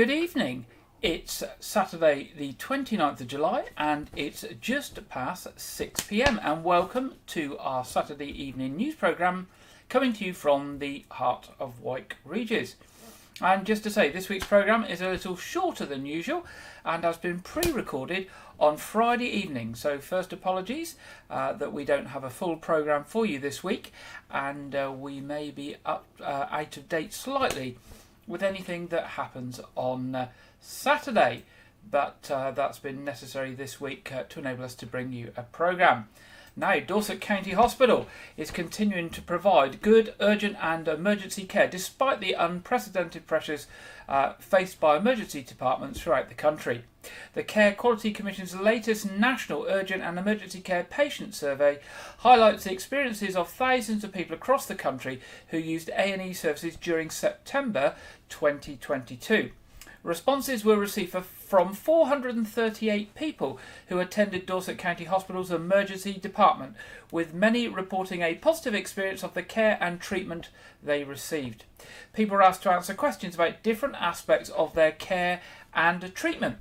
Good evening. It's Saturday the 29th of July and it's just past 6 p.m. and welcome to our Saturday evening news programme coming to you from the heart of Wyke, Regis. And just to say, this week's programme is a little shorter than usual and has been pre-recorded on Friday evening. So first apologies that we don't have a full programme for you this week, and we may be out of date slightly with anything that happens on Saturday. But that's been necessary this week to enable us to bring you a programme. Now, Dorset County Hospital is continuing to provide good, urgent and emergency care despite the unprecedented pressures faced by emergency departments throughout the country. The Care Quality Commission's latest National Urgent and Emergency Care Patient Survey highlights the experiences of thousands of people across the country who used A&E services during September 2022. Responses were received from 438 people who attended Dorset County Hospital's emergency department, with many reporting a positive experience of the care and treatment they received. People were asked to answer questions about different aspects of their care and treatment.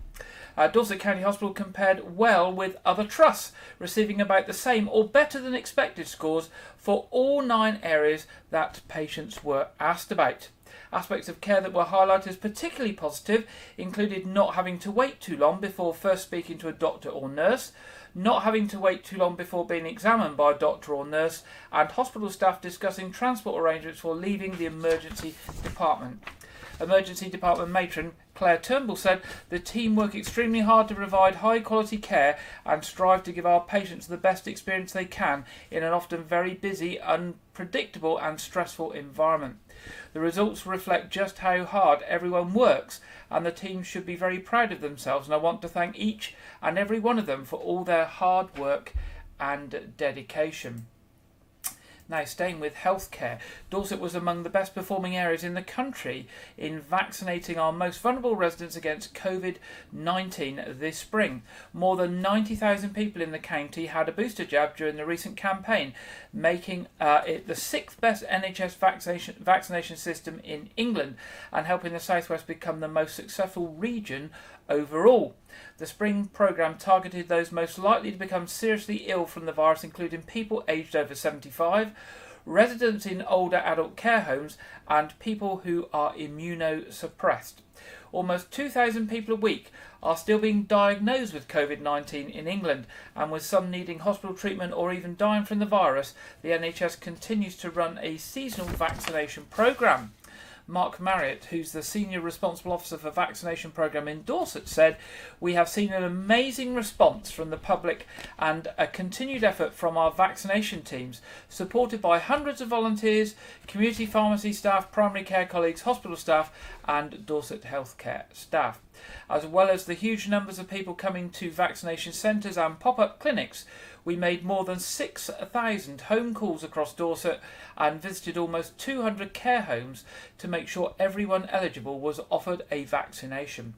Dorset County Hospital compared well with other trusts, receiving about the same or better than expected scores for all 9 areas that patients were asked about. Aspects of care that were highlighted as particularly positive included not having to wait too long before first speaking to a doctor or nurse, not having to wait too long before being examined by a doctor or nurse, and hospital staff discussing transport arrangements for leaving the emergency department. Emergency Department matron Claire Turnbull said the team work extremely hard to provide high quality care and strive to give our patients the best experience they can in an often very busy, unpredictable and stressful environment. The results reflect just how hard everyone works, and the team should be very proud of themselves, and I want to thank each and every one of them for all their hard work and dedication. Now, staying with healthcare, Dorset was among the best performing areas in the country in vaccinating our most vulnerable residents against COVID-19 this spring. More than 90,000 people in the county had a booster jab during the recent campaign, making it the 6th best NHS vaccination system in England and helping the South West become the most successful region overall. The spring programme targeted those most likely to become seriously ill from the virus, including people aged over 75, residents in older adult care homes, and people who are immunosuppressed. Almost 2,000 people a week are still being diagnosed with COVID-19 in England, and with some needing hospital treatment or even dying from the virus, the NHS continues to run a seasonal vaccination programme. Mark Marriott, who's the Senior Responsible Officer for Vaccination Programme in Dorset, said, "We have seen an amazing response from the public and a continued effort from our vaccination teams, supported by hundreds of volunteers, community pharmacy staff, primary care colleagues, hospital staff and Dorset healthcare staff, as well as the huge numbers of people coming to vaccination centres and pop-up clinics. We made more than 6,000 home calls across Dorset and visited almost 200 care homes to make sure everyone eligible was offered a vaccination.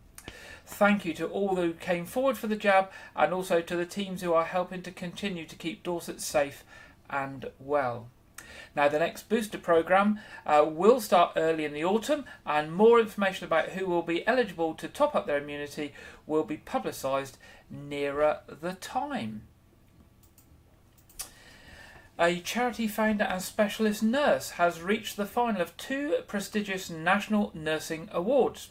Thank you to all who came forward for the jab and also to the teams who are helping to continue to keep Dorset safe and well." Now, the next booster programme will start early in the autumn, and more information about who will be eligible to top up their immunity will be publicised nearer the time. A charity founder and specialist nurse has reached the final of 2 prestigious National Nursing Awards.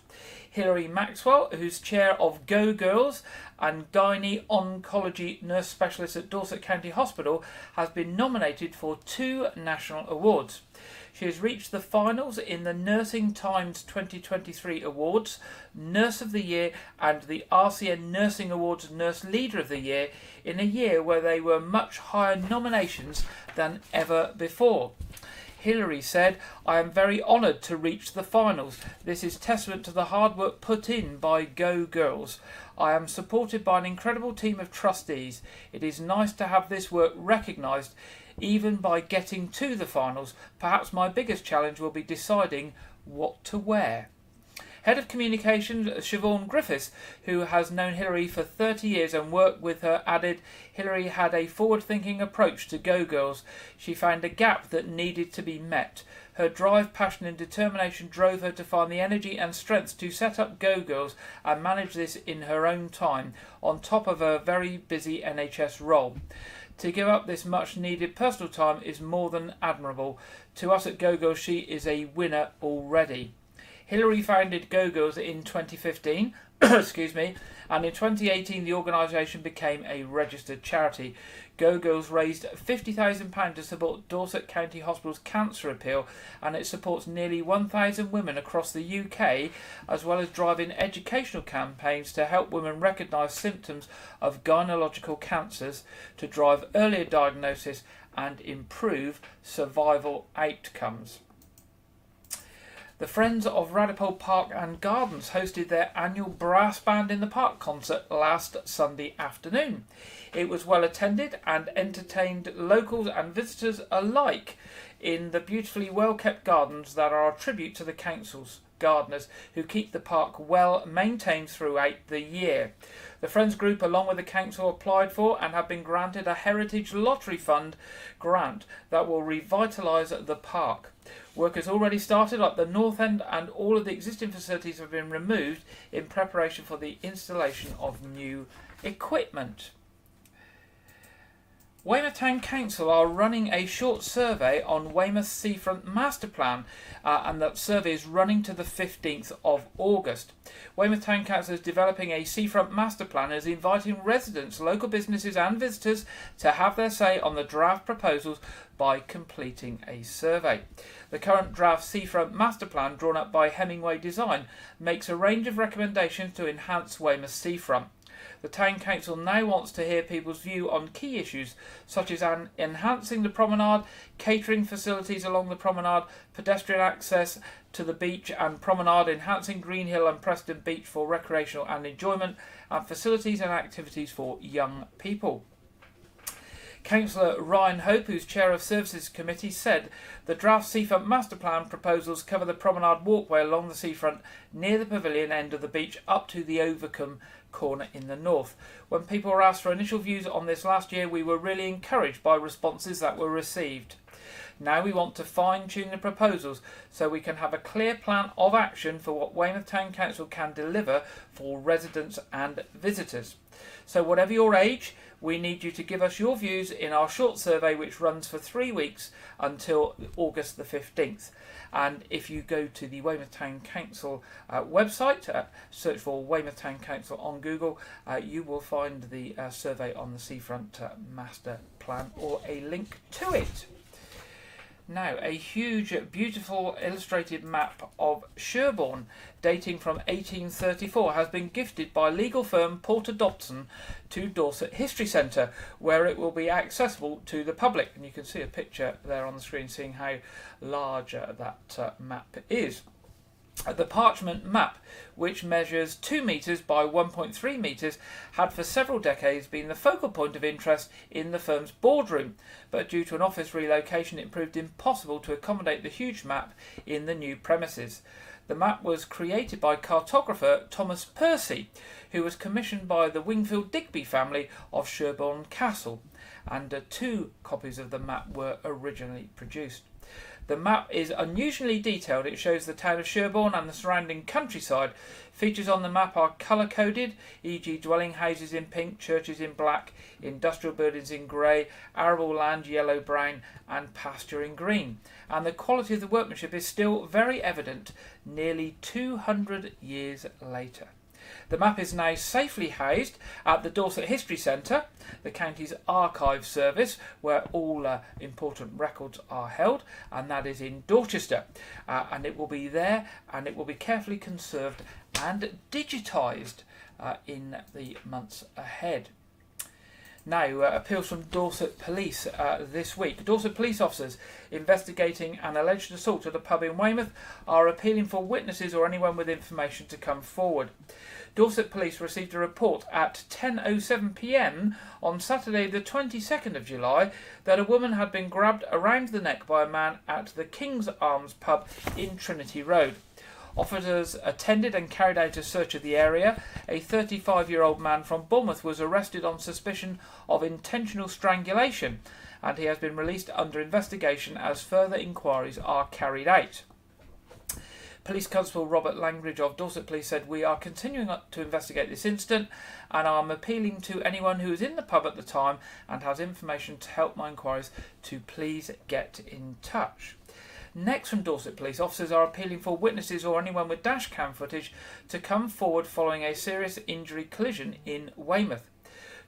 Hilary Maxwell, who's chair of Go Girls and Gynae Oncology Nurse Specialist at Dorset County Hospital, has been nominated for 2 national awards. She has reached the finals in the Nursing Times 2023 Awards, Nurse of the Year and the RCN Nursing Awards Nurse Leader of the Year in a year where they were much higher nominations than ever before. Hilary said, "I am very honoured to reach the finals. This is testament to the hard work put in by Go Girls. I am supported by an incredible team of trustees. It is nice to have this work recognised, even by getting to the finals. Perhaps my biggest challenge will be deciding what to wear." Head of Communications Siobhan Griffiths, who has known Hilary for 30 years and worked with her, added Hilary had a forward-thinking approach to Go Girls. She found a gap that needed to be met. Her drive, passion and determination drove her to find the energy and strength to set up Go Girls and manage this in her own time, on top of her very busy NHS role. To give up this much needed personal time is more than admirable. To us at Go Girls, she is a winner already. Hillary founded Go Girls in 2015, excuse me, and in 2018 the organisation became a registered charity. Go Girls raised £50,000 to support Dorset County Hospital's cancer appeal, and it supports nearly 1,000 women across the UK, as well as driving educational campaigns to help women recognise symptoms of gynecological cancers, to drive earlier diagnosis and improve survival outcomes. The Friends of Radipole Park and Gardens hosted their annual Brass Band in the Park concert last Sunday afternoon. It was well attended and entertained locals and visitors alike in the beautifully well kept gardens that are a tribute to the council's gardeners, who keep the park well maintained throughout the year. The Friends Group, along with the council, applied for and have been granted a Heritage Lottery Fund grant that will revitalise the park. Work has already started at the north end, and all of the existing facilities have been removed in preparation for the installation of new equipment. Weymouth Town Council are running a short survey on Weymouth Seafront Master Plan, and that survey is running to the 15th of August. Weymouth Town Council is developing a seafront master plan and is inviting residents, local businesses and visitors to have their say on the draft proposals by completing a survey. The current draft seafront master plan, drawn up by Hemingway Design, makes a range of recommendations to enhance Weymouth seafront. The Town Council now wants to hear people's view on key issues such as enhancing the promenade, catering facilities along the promenade, pedestrian access to the beach and promenade, enhancing Greenhill and Preston Beach for recreational and enjoyment, and facilities and activities for young people. Councillor Ryan Hope, who's chair of Services Committee, said the draft seafront master plan proposals cover the promenade walkway along the seafront near the pavilion end of the beach up to the Overcombe corner in the north. When people were asked for initial views on this last year, we were really encouraged by responses that were received. Now we want to fine-tune the proposals so we can have a clear plan of action for what Weymouth Town Council can deliver for residents and visitors. So whatever your age, we need you to give us your views in our short survey, which runs for 3 weeks until August the 15th. And if you go to the Weymouth Town Council website, search for Weymouth Town Council on Google, you will find the survey on the seafront master plan or a link to it. Now, a huge, beautiful illustrated map of Sherborne dating from 1834 has been gifted by legal firm Porter Dobson to Dorset History Centre, where it will be accessible to the public. And you can see a picture there on the screen seeing how large that map is. The parchment map, which measures 2 metres by 1.3 metres, had for several decades been the focal point of interest in the firm's boardroom, but due to an office relocation it proved impossible to accommodate the huge map in the new premises. The map was created by cartographer Thomas Percy, who was commissioned by the Wingfield Digby family of Sherborne Castle, and 2 copies of the map were originally produced. The map is unusually detailed. It shows the town of Sherborne and the surrounding countryside. Features on the map are colour-coded, e.g. dwelling houses in pink, churches in black, industrial buildings in grey, arable land yellow-brown and pasture in green. And the quality of the workmanship is still very evident nearly 200 years later. The map is now safely housed at the Dorset History Centre, the county's archive service, where all important records are held, and that is in Dorchester. And it will be there, and it will be carefully conserved and digitised in the months ahead. Now, appeals from Dorset Police this week. Dorset police officers investigating an alleged assault at a pub in Weymouth are appealing for witnesses or anyone with information to come forward. Dorset Police received a report at 10:07 p.m. on Saturday the 22nd of July that a woman had been grabbed around the neck by a man at the King's Arms pub in Trinity Road. Officers attended and carried out a search of the area. A 35-year-old man from Bournemouth was arrested on suspicion of intentional strangulation, and he has been released under investigation as further inquiries are carried out. Police Constable Robert Langridge of Dorset Police said, "We are continuing to investigate this incident, and I'm appealing to anyone who was in the pub at the time and has information to help my inquiries to please get in touch." Next, from Dorset Police, officers are appealing for witnesses or anyone with dashcam footage to come forward following a serious injury collision in Weymouth.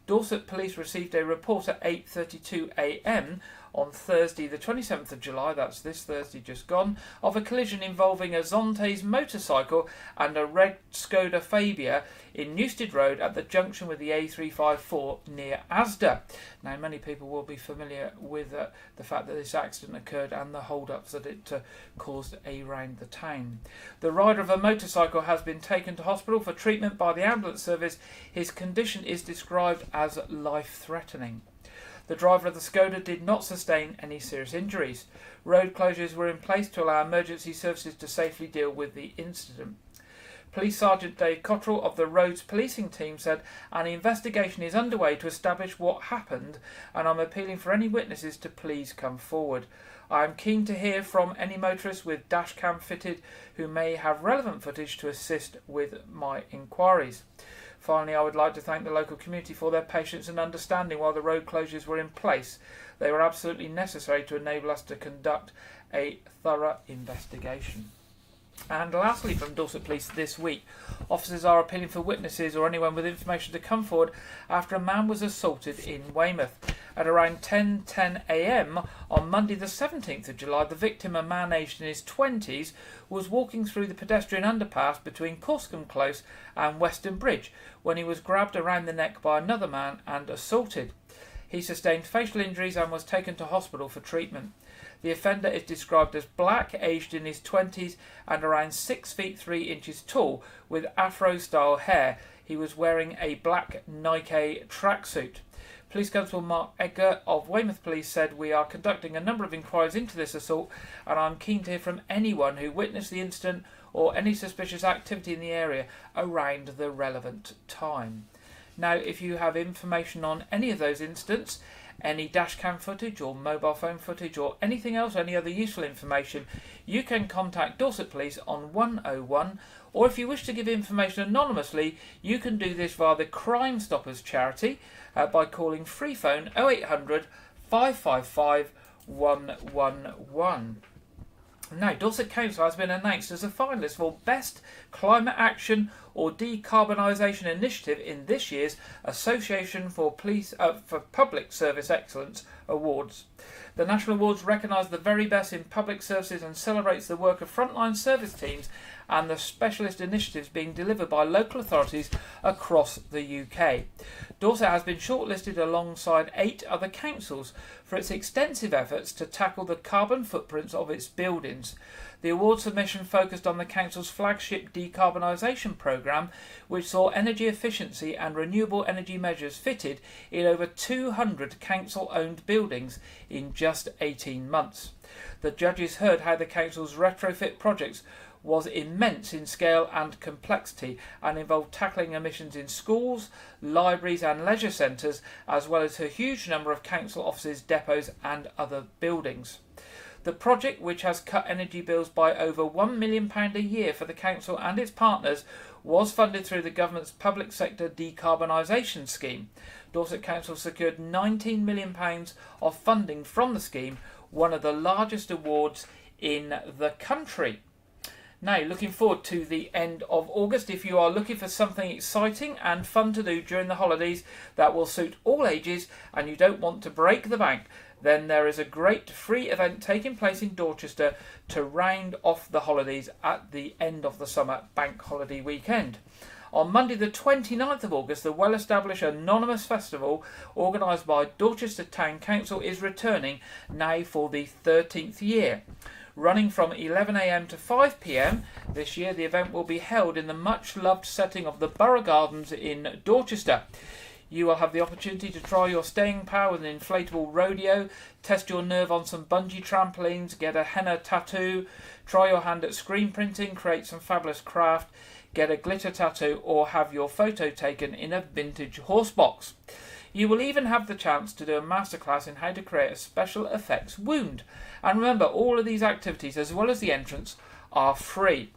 Dorset Police received a report at 8:32 a.m. on Thursday the 27th of July, that's this Thursday just gone, of a collision involving a Zontes motorcycle and a red Skoda Fabia in Newstead Road at the junction with the A354 near Asda. Now, many people will be familiar with the fact that this accident occurred and the hold-ups that it caused around the town. The rider of a motorcycle has been taken to hospital for treatment by the ambulance service. His condition is described as life-threatening. The driver of the Skoda did not sustain any serious injuries. Road closures were in place to allow emergency services to safely deal with the incident. Police Sergeant Dave Cottrell of the Roads Policing Team said, "An investigation is underway to establish what happened, and I'm appealing for any witnesses to please come forward. I am keen to hear from any motorists with dashcam fitted who may have relevant footage to assist with my inquiries. Finally, I would like to thank the local community for their patience and understanding while the road closures were in place. They were absolutely necessary to enable us to conduct a thorough investigation." And lastly, from Dorset Police this week, officers are appealing for witnesses or anyone with information to come forward after a man was assaulted in Weymouth. At around 10:10 a.m. on Monday the 17th of July, the victim, a man aged in his 20s, was walking through the pedestrian underpass between Corscombe Close and Weston Bridge when he was grabbed around the neck by another man and assaulted. He sustained facial injuries and was taken to hospital for treatment. The offender is described as black, aged in his 20s and around 6 feet 3 inches tall, with afro-style hair. He was wearing a black Nike tracksuit. Police Constable Mark Edgar of Weymouth Police said, "We are conducting a number of inquiries into this assault, and I'm keen to hear from anyone who witnessed the incident or any suspicious activity in the area around the relevant time." Now, if you have information on any of those incidents, any dashcam footage or mobile phone footage or anything else, any other useful information, you can contact Dorset Police on 101, or if you wish to give information anonymously, you can do this via the Crime Stoppers charity by calling free phone 0800 555 111. Now, Dorset Council has been announced as a finalist for Best Climate Action or Decarbonisation Initiative in this year's Association for Public Service Excellence Awards. The National Awards recognise the very best in public services and celebrates the work of frontline service teams and the specialist initiatives being delivered by local authorities across the UK. Dorset has been shortlisted alongside 8 other councils for its extensive efforts to tackle the carbon footprints of its buildings. The award submission focused on the council's flagship decarbonisation programme, which saw energy efficiency and renewable energy measures fitted in over 200 council-owned buildings in just 18 months. The judges heard how the council's retrofit projects was immense in scale and complexity and involved tackling emissions in schools, libraries and leisure centres, as well as a huge number of council offices, depots and other buildings. The project, which has cut energy bills by over £1 million a year for the council and its partners, was funded through the government's public sector decarbonisation scheme. Dorset Council secured £19 million of funding from the scheme, one of the largest awards in the country. Now, looking forward to the end of August. If you are looking for something exciting and fun to do during the holidays that will suit all ages and you don't want to break the bank, then there is a great free event taking place in Dorchester to round off the holidays at the end of the summer bank holiday weekend. On Monday the 29th of August, the well-established Anonymous Festival, organised by Dorchester Town Council, is returning now for the 13th year. Running from 11 a.m. to 5 p.m. this year, the event will be held in the much-loved setting of the Borough Gardens in Dorchester. You will have the opportunity to try your staying power with an inflatable rodeo, test your nerve on some bungee trampolines, get a henna tattoo, try your hand at screen printing, create some fabulous craft, get a glitter tattoo, or have your photo taken in a vintage horse box. You will even have the chance to do a masterclass in how to create a special effects wound. And remember, all of these activities, as well as the entrance, are free.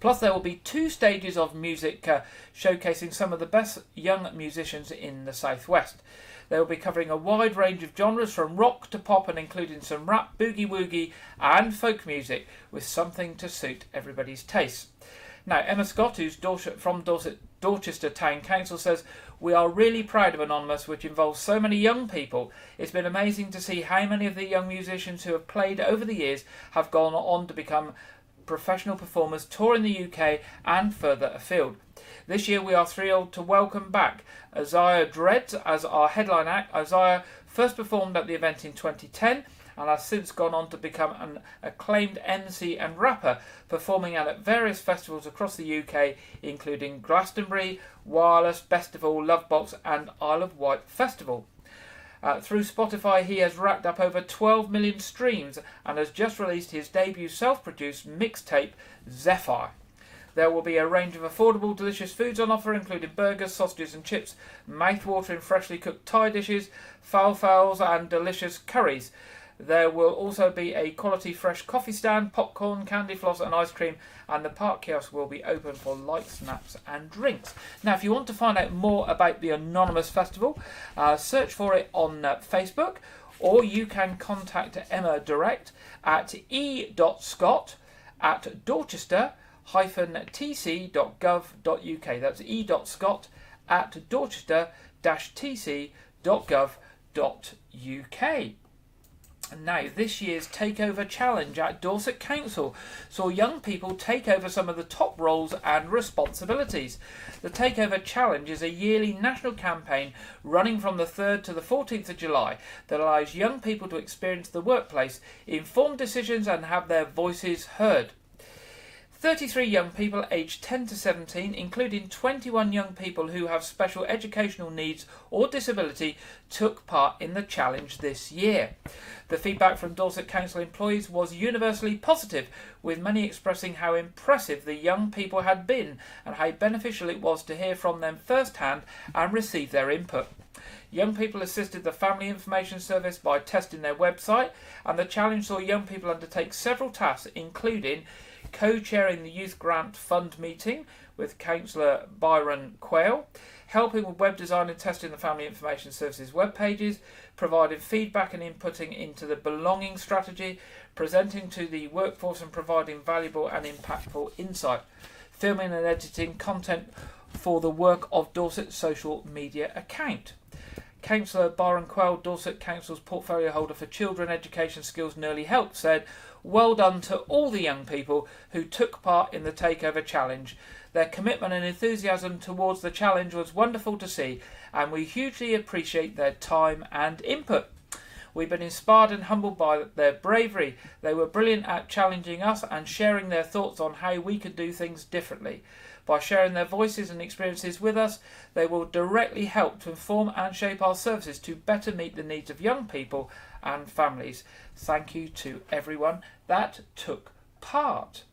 Plus, there will be 2 stages of music showcasing some of the best young musicians in the Southwest. They will be covering a wide range of genres from rock to pop and including some rap, boogie-woogie and folk music with something to suit everybody's taste. Now, Emma Scott, who's from Dorchester Town Council, says, "We are really proud of Anonymous, which involves so many young people. It's been amazing to see how many of the young musicians who have played over the years have gone on to become professional performers touring the UK and further afield. This year we are thrilled to welcome back Isaiah Dredd as our headline act. Isaiah first performed at the event in 2010 and has since gone on to become an acclaimed MC and rapper, performing at various festivals across the UK, including Glastonbury, Wireless, Festival, Lovebox and Isle of Wight Festival. Through Spotify, he has racked up over 12 million streams and has just released his debut self-produced mixtape, Zephyr. There will be a range of affordable, delicious foods on offer, including burgers, sausages and chips, mouth-watering freshly cooked Thai dishes, falafels and delicious curries. There will also be a quality fresh coffee stand, popcorn, candy floss and ice cream, and the park kiosk will be open for light snacks and drinks. Now, if you want to find out more about the Anonymous Festival, search for it on Facebook, or you can contact Emma direct at e.scott@dorchester-tc.gov.uk. That's e.scott@dorchester-tc.gov.uk. Now, this year's Takeover Challenge at Dorset Council saw young people take over some of the top roles and responsibilities. The Takeover Challenge is a yearly national campaign running from the 3rd to the 14th of July that allows young people to experience the workplace, inform decisions and have their voices heard. 33 young people aged 10 to 17, including 21 young people who have special educational needs or disability, took part in the challenge this year. The feedback from Dorset Council employees was universally positive, with many expressing how impressive the young people had been and how beneficial it was to hear from them firsthand and receive their input. Young people assisted the Family Information Service by testing their website, and the challenge saw young people undertake several tasks, including co-chairing the Youth Grant Fund meeting with Councillor Byron Quayle, helping with web design and testing the Family Information Service's web pages, providing feedback and inputting into the belonging strategy, presenting to the workforce and providing valuable and impactful insight, filming and editing content for the work of Dorset social media account. Councillor Byron Quayle, Dorset Council's portfolio holder for children, education, skills and early help, said, "Well done to all the young people who took part in the Takeover Challenge. Their commitment and enthusiasm towards the challenge was wonderful to see, and we hugely appreciate their time and input. We've been inspired and humbled by their bravery. They were brilliant at challenging us and sharing their thoughts on how we could do things differently. By sharing their voices and experiences with us, they will directly help to inform and shape our services to better meet the needs of young people and families. Thank you to everyone that took part."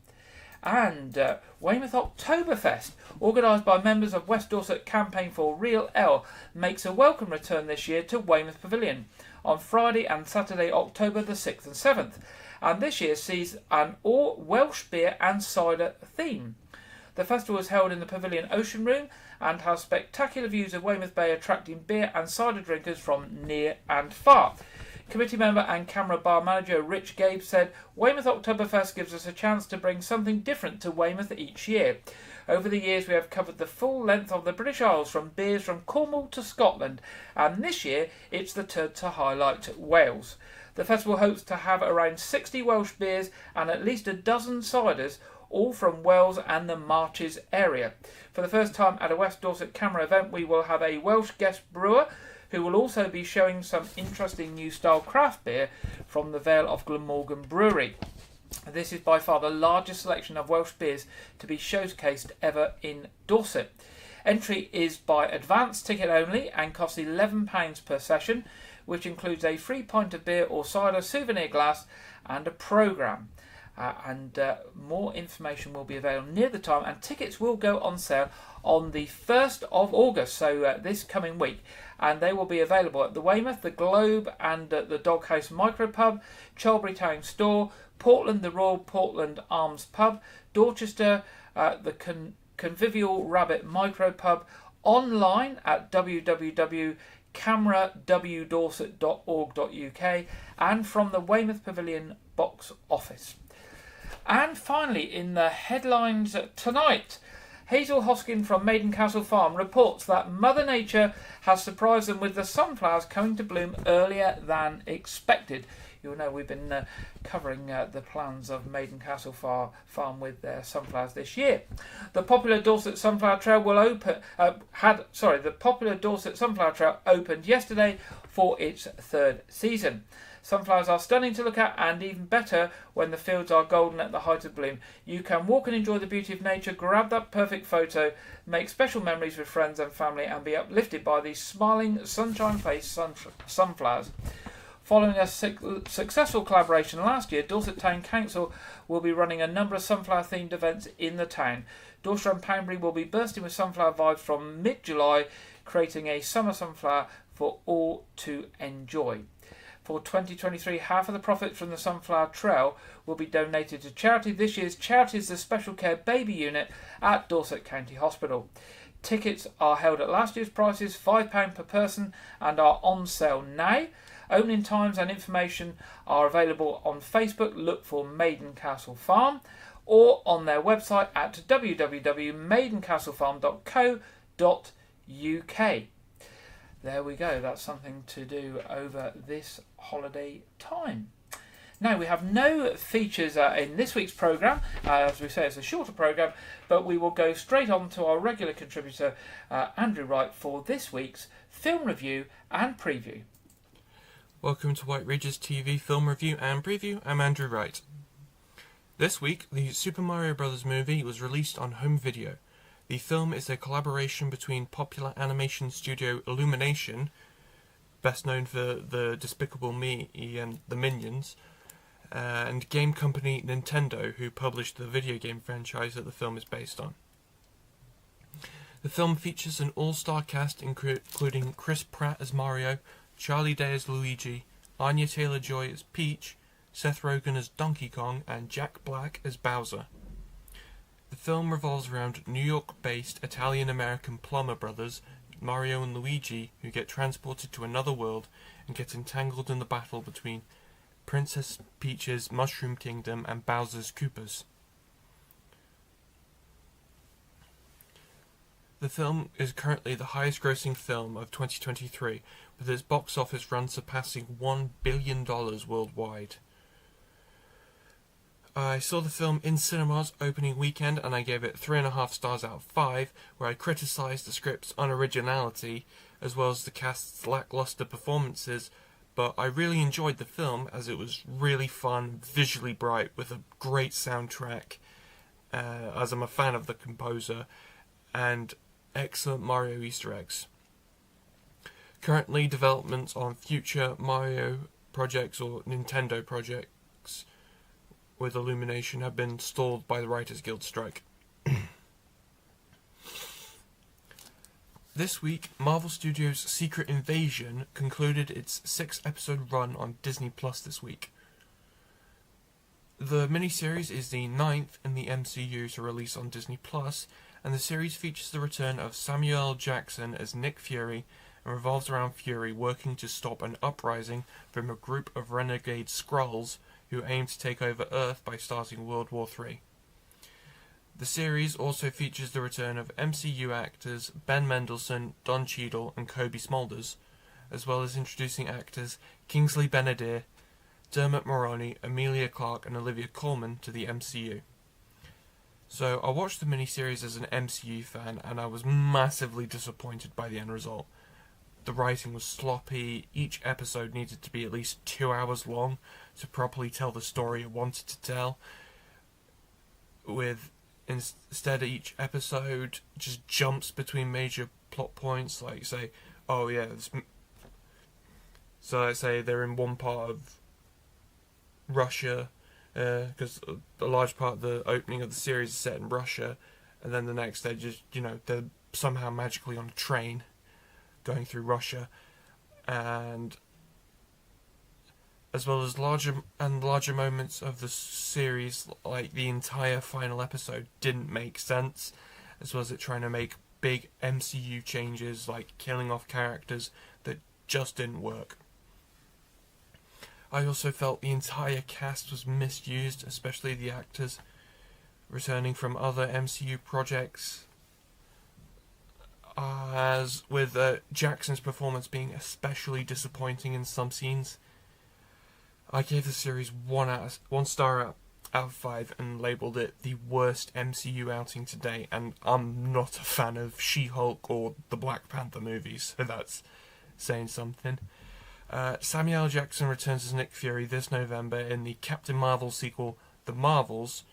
And Weymouth Oktoberfest, organised by members of West Dorset Campaign for Real L, makes a welcome return this year to Weymouth Pavilion on Friday and Saturday, October the 6th and 7th. And this year sees an all Welsh beer and cider theme. The festival is held in the Pavilion Ocean Room and has spectacular views of Weymouth Bay, attracting beer and cider drinkers from near and far. Committee member and camera bar manager Rich Gabe said, "Weymouth Oktoberfest gives us a chance to bring something different to Weymouth each year. Over the years we have covered the full length of the British Isles, from beers from Cornwall to Scotland, and this year it's the turn to highlight Wales. The festival hopes to have around 60 Welsh beers and at least a dozen ciders, all from Wales and the Marches area. For the first time at a West Dorset Camera event, we will have a Welsh guest brewer who will also be showing some interesting new style craft beer from the Vale of Glamorgan Brewery. This is by far the largest selection of Welsh beers to be showcased ever in Dorset. Entry is by advance ticket only and costs £11 per session, which includes a free pint of beer or cider, souvenir glass and a programme. More information will be available near the time, and tickets will go on sale on the 1st of August, so this coming week, and they will be available at the Weymouth, the Globe and the Doghouse Micropub, Cholbury Town Store, Portland, the Royal Portland Arms Pub, Dorchester, the Convivial Rabbit Micropub, online at www.camerawdorset.org.uk, and from the Weymouth Pavilion box office. And finally, in the headlines tonight, Hazel Hoskin from Maiden Castle Farm reports that Mother Nature has surprised them with the sunflowers coming to bloom earlier than expected. You'll know we've been covering the plans of Maiden Castle Farm with their sunflowers this year. The popular Dorset Sunflower Trail the popular Dorset Sunflower Trail opened yesterday for its third season. Sunflowers are stunning to look at, and even better when the fields are golden at the height of bloom. You can walk and enjoy the beauty of nature, grab that perfect photo, make special memories with friends and family, and be uplifted by these smiling, sunshine-faced sunflowers. Following a successful collaboration last year, Dorset Town Council will be running a number of sunflower-themed events in the town. Dorset and Poundbury will be bursting with sunflower vibes from mid-July, creating a summer sunflower for all to enjoy. For 2023, half of the profits from the Sunflower Trail will be donated to charity. This year's charity is the Special Care Baby Unit at Dorset County Hospital. Tickets are held at last year's prices, £5 per person, and are on sale now. Opening times and information are available on Facebook. Look for Maiden Castle Farm, or on their website at www.maidencastlefarm.co.uk. There we go, that's something to do over this holiday time. Now, we have no features in this week's programme. As we say, it's a shorter programme, but we will go straight on to our regular contributor, Andrew Wright, for this week's film review and preview. Welcome to Wyke Regis TV film review and preview. I'm Andrew Wright. This week, the Super Mario Bros. Movie was released on home video. The film is a collaboration between popular animation studio Illumination, best known for the Despicable Me and the Minions, and game company Nintendo, who published the video game franchise that the film is based on. The film features an all-star cast including Chris Pratt as Mario, Charlie Day as Luigi, Anya Taylor-Joy as Peach, Seth Rogen as Donkey Kong, and Jack Black as Bowser. The film revolves around New York-based Italian-American plumber brothers Mario and Luigi, who get transported to another world and get entangled in the battle between Princess Peach's Mushroom Kingdom and Bowser's Koopas. The film is currently the highest-grossing film of 2023, with its box office run surpassing $1 billion worldwide. I saw the film in cinemas opening weekend, and I gave it 3.5 stars out of 5, where I criticised the script's unoriginality, as well as the cast's lacklustre performances, but I really enjoyed the film, as it was really fun, visually bright, with a great soundtrack, as I'm a fan of the composer, and excellent Mario Easter eggs. Currently, developments on future Mario projects or Nintendo projects with Illumination have been stalled by the Writers Guild strike. This week, Marvel Studios' Secret Invasion concluded its 6-episode run on Disney Plus this week. The miniseries is the 9th in the MCU to release on Disney Plus, and the series features the return of Samuel L. Jackson as Nick Fury and revolves around Fury working to stop an uprising from a group of renegade Skrulls who aim to take over Earth by starting World War III. The series also features the return of MCU actors Ben Mendelsohn, Don Cheadle and Kobe Smulders, as well as introducing actors Kingsley Ben-Adir, Dermot Mulroney, Emilia Clarke and Olivia Colman to the MCU. So I watched the miniseries as an MCU fan, and I was massively disappointed by the end result. The writing was sloppy, each episode needed to be at least 2 hours long to properly tell the story I wanted to tell, with instead each episode just jumps between major plot points, like say, oh yeah, so let's say they're in one part of Russia, because a large part of the opening of the series is set in Russia, and then the next they're somehow magically on a train going through Russia, and as well as larger moments of the series, like the entire final episode didn't make sense, as well as it trying to make big MCU changes like killing off characters that just didn't work. I also felt the entire cast was misused, especially the actors returning from other MCU projects, as with Jackson's performance being especially disappointing in some scenes. I gave the series 1 star out of 5 and labelled it the worst MCU outing to date, and I'm not a fan of She-Hulk or the Black Panther movies, so that's saying something. Samuel L. Jackson returns as Nick Fury this November in the Captain Marvel sequel, The Marvels.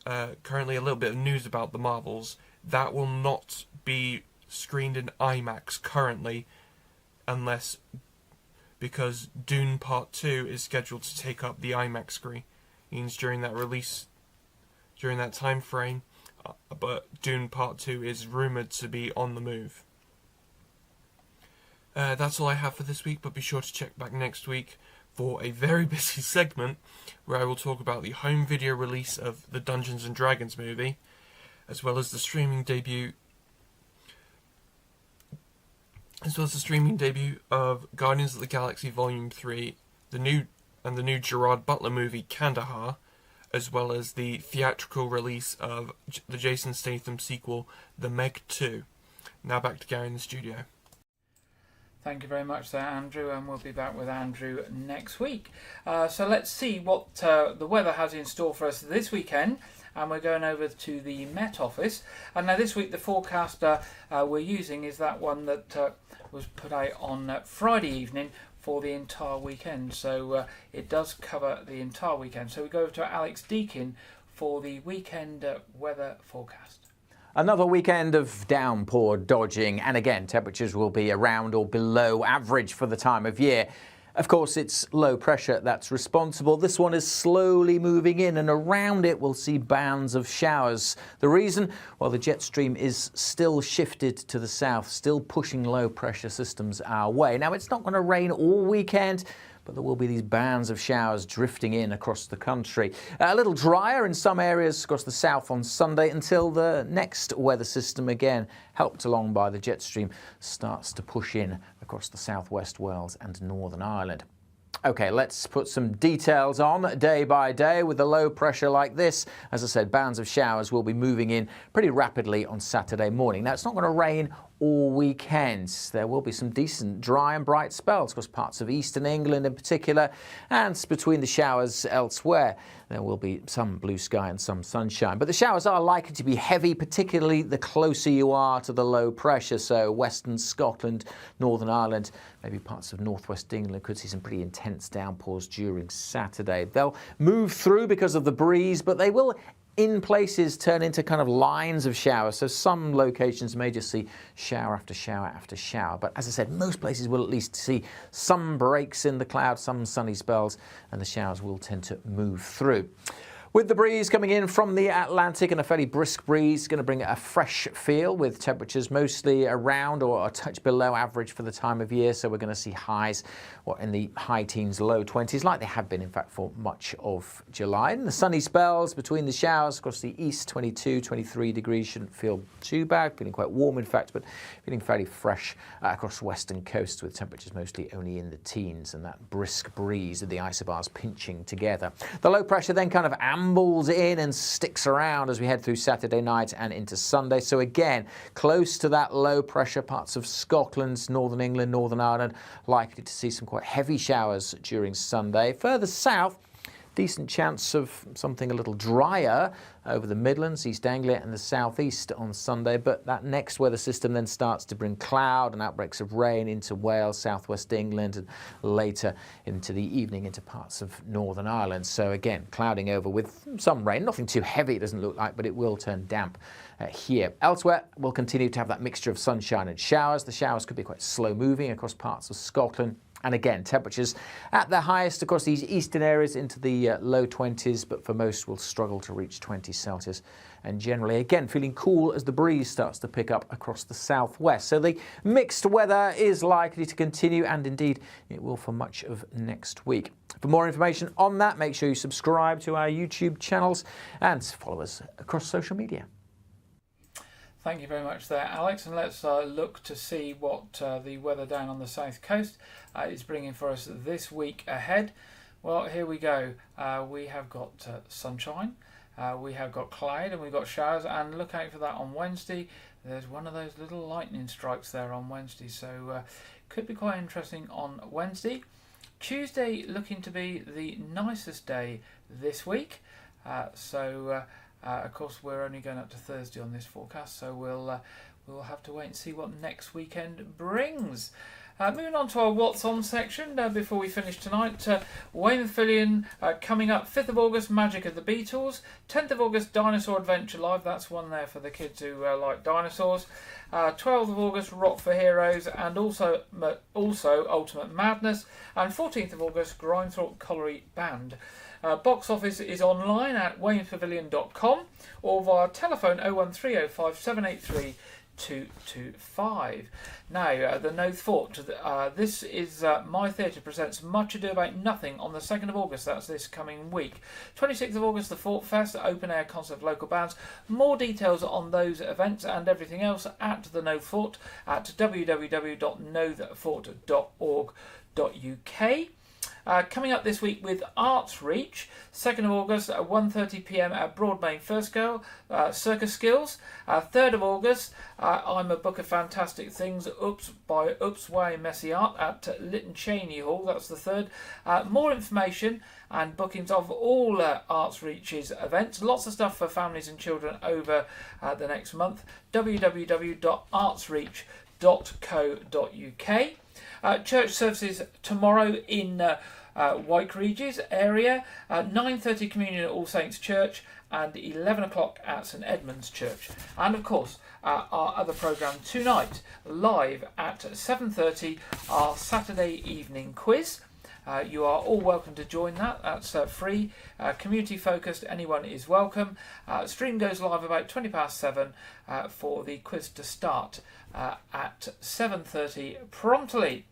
Currently a little bit of news about The Marvels. That will not be screened in IMAX currently, because Dune Part 2 is scheduled to take up the IMAX screens during that time frame, but Dune Part 2 is rumoured to be on the move. That's all I have for this week, but be sure to check back next week for a very busy segment where I will talk about the home video release of the Dungeons & Dragons movie, as well as the streaming debut of Guardians of the Galaxy Volume 3, the new Gerard Butler movie Kandahar, as well as the theatrical release of the Jason Statham sequel, The Meg 2. Now back to Gary in the studio. Thank you very much there, Andrew, and we'll be back with Andrew next week. So let's see what the weather has in store for us this weekend, and we're going over to the Met Office. And now this week the forecast we're using is that one that was put out on Friday evening for the entire weekend. So it does cover the entire weekend. So we go over to Alex Deakin for the weekend weather forecast. Another weekend of downpour dodging, and again, temperatures will be around or below average for the time of year. Of course, it's low pressure that's responsible. This one is slowly moving in, and around it we'll see bands of showers. The reason? Well, the jet stream is still shifted to the south, still pushing low pressure systems our way. Now, it's not going to rain all weekend, but there will be these bands of showers drifting in across the country. A little drier in some areas across the south on Sunday until the next weather system, again helped along by the jet stream, starts to push in across the southwest Wales and Northern Ireland. OK, let's put some details on day by day with the low pressure like this. As I said, bands of showers will be moving in pretty rapidly on Saturday morning. Now, it's not going to rain all weekend. There will be some decent dry and bright spells across parts of eastern England in particular, and between the showers elsewhere there will be some blue sky and some sunshine. But the showers are likely to be heavy, particularly the closer you are to the low pressure. So western Scotland, Northern Ireland, maybe parts of northwest England could see some pretty intense downpours during Saturday. They'll move through because of the breeze, but they will in places turn into kind of lines of showers. So some locations may just see shower after shower after shower. But as I said, most places will at least see some breaks in the cloud, some sunny spells, and the showers will tend to move through. With the breeze coming in from the Atlantic, and a fairly brisk breeze, going to bring a fresh feel with temperatures mostly around or a touch below average for the time of year. So we're going to see highs in the high teens, low 20s, like they have been, in fact, for much of July. And the sunny spells between the showers across the east, 22, 23 degrees, shouldn't feel too bad. Feeling quite warm, in fact, but feeling fairly fresh across the western coast with temperatures mostly only in the teens, and that brisk breeze of the isobars pinching together. The low pressure then kind of ambles in and sticks around as we head through Saturday night and into Sunday. So again, close to that low pressure, parts of Scotland, northern England, Northern Ireland, likely to see some quite heavy showers during Sunday. Further south, decent chance of something a little drier over the Midlands, East Anglia and the southeast on Sunday, but that next weather system then starts to bring cloud and outbreaks of rain into Wales, southwest England, and later into the evening into parts of Northern Ireland. So again, clouding over with some rain, nothing too heavy it doesn't look like, but it will turn damp here. Elsewhere, we'll continue to have that mixture of sunshine and showers. The showers could be quite slow moving across parts of Scotland. And again, temperatures at their highest across these eastern areas into the low 20s, but for most will struggle to reach 20 Celsius. And generally, again, feeling cool as the breeze starts to pick up across the southwest. So the mixed weather is likely to continue, and indeed it will for much of next week. For more information on that, make sure you subscribe to our YouTube channels and follow us across social media. Thank you very much there, Alex. And let's look to see what the weather down on the south coast is bringing for us this week ahead. Well, here we go. We have got sunshine, we have got cloud, and we've got showers. And look out for that on Wednesday. There's one of those little lightning strikes there on Wednesday, so could be quite interesting on Wednesday. Tuesday looking to be the nicest day this week. Of course, we're only going up to Thursday on this forecast, so we'll have to wait and see what next weekend brings. Moving on to our What's On section before we finish tonight. Weymouth Pavilion coming up 5th of August, Magic of the Beatles. 10th of August, Dinosaur Adventure Live. That's one there for the kids who like dinosaurs. 12th of August, Rock for Heroes, and also Ultimate Madness. And 14th of August, Grindthorpe Colliery Band. Box office is online at weymouthpavilion.com or via telephone 01305 783 225. Now, the No Thought. This is My Theatre presents Much Ado About Nothing on the 2nd of August. That's this coming week. 26th of August, the Thought Fest, open air concert of local bands. More details on those events and everything else at the No Thought at www.nothought.org.uk. Coming up this week with Arts Reach, 2nd of August at 1:30 p.m. at Broadmain First Girl, Circus Skills. 3rd of August, I'm a Book of Fantastic Things, by Oops Way Messy Art at Lytton Cheney Hall. That's the 3rd. More information and bookings of all Arts Reach's events. Lots of stuff for families and children over the next month. www.artsreach.co.uk. Church services tomorrow in Wyke Regis area, 9:30 communion at All Saints Church and 11 o'clock at St Edmund's Church. And of course our other programme tonight, live at 7:30, our Saturday evening quiz. You are all welcome to join that. That's free, community focused, anyone is welcome. Stream goes live about 7:20 for the quiz to start at 7:30 promptly.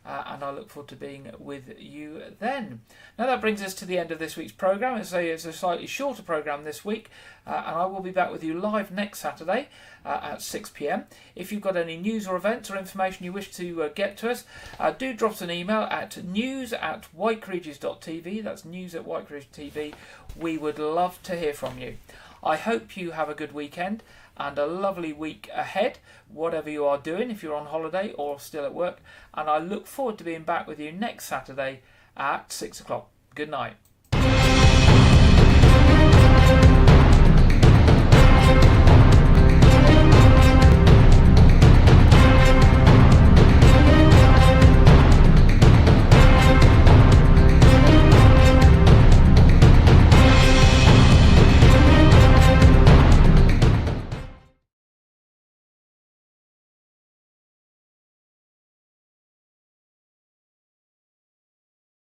And I look forward to being with you then. Now that brings us to the end of this week's programme. It's a slightly shorter programme this week, and I will be back with you live next Saturday at 6 p.m. If you've got any news or events or information you wish to get to us, do drop us an email at news@wykeregis.tv. That's news@wykeregis.tv. We would love to hear from you. I hope you have a good weekend and a lovely week ahead, whatever you are doing, if you're on holiday or still at work. And I look forward to being back with you next Saturday at 6 o'clock. Good night.